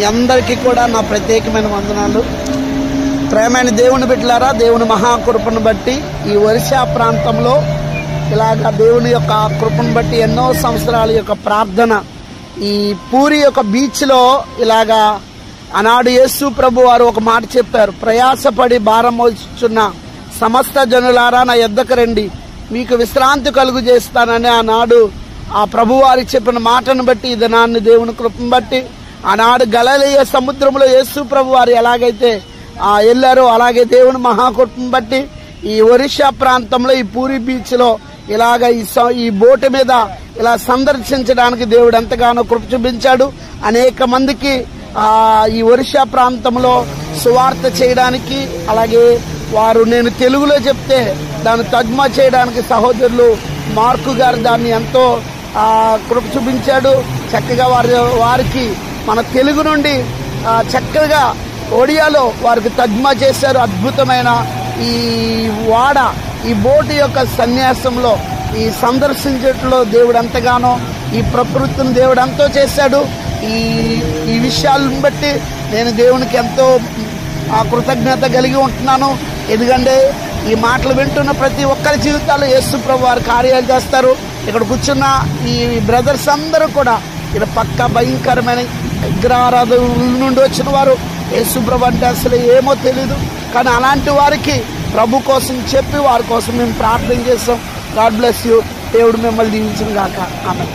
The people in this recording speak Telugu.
మీ అందరికీ కూడా నా ప్రత్యేకమైన వందనాలు. ప్రేమైన దేవుని బిడ్డలారా, దేవుని మహాకృపను బట్టి ఈ ఒరిస్సా ప్రాంతంలో ఇలాగ దేవుని యొక్క కృపను బట్టి ఎన్నో సంవత్సరాల యొక్క ప్రార్థన ఈ పూరి యొక్క బీచ్లో ఇలాగా ఆనాడు యేసు ప్రభు వారు ఒక మాట చెప్పారు, ప్రయాసపడి భారం మోస్తున్న సమస్త జనులారా నా యొద్దకు రండి, మీకు విశ్రాంతి కలుగు చేస్తానని ఆనాడు ఆ ప్రభువారి చెప్పిన మాటను బట్టి ఈ దినాన్ని దేవుని కృపను బట్టి ఆనాడు గలిలయ సముద్రంలో యేసు ప్రభు వారు ఎలాగైతే వెళ్ళారో అలాగే దేవుని మహాకృపను బట్టి ఈ ఒరిస్సా ప్రాంతంలో ఈ పూరి బీచ్లో ఇలాగ ఈ బోటు మీద ఇలా సందర్శించడానికి దేవుడు ఎంతగానో కృప చూపించాడు. అనేక మందికి ఈ ఒరిస్సా ప్రాంతంలో సువార్త చేయడానికి, అలాగే వారు నేను తెలుగులో చెప్తే దాన్ని తర్జుమా చేయడానికి సహోదరులు మార్కు గారు దాన్ని ఎంతో కృప చూపించాడు. చక్కగా వారికి మన తెలుగు నుండి చక్కగా ఒడియాలో వారికి తర్జుమా చేశారు. అద్భుతమైన ఈ బోటు యొక్క సన్యాసంలో ఈ సందర్శించట్లో దేవుడు ఎంతగానో ఈ ప్రకృతిని దేవుడు ఎంతో చేశాడు. ఈ విషయాలను బట్టి నేను దేవునికి ఎంతో కృతజ్ఞత కలిగి ఉంటున్నాను. ఎందుకంటే ఈ మాటలు వింటున్న ప్రతి ఒక్కరి జీవితాల్లో యేసు ప్రభు వారు కార్యాలు చేస్తారు. ఇక్కడ కూర్చున్న ఈ బ్రదర్స్ అందరూ కూడా ఇక్కడ పక్క భయంకరమైన విగ్రహారాధన నుండి వచ్చిన వారు. యేసు ప్రభు అంటే అసలు ఏమో తెలీదు, కానీ అలాంటి వారికి ప్రభు కోసం చెప్పి వారి కోసం మేము ప్రార్థన చేస్తాం. God bless you. దేవుడు మిమ్మల్ని దీవించును గాక. ఆమేన్.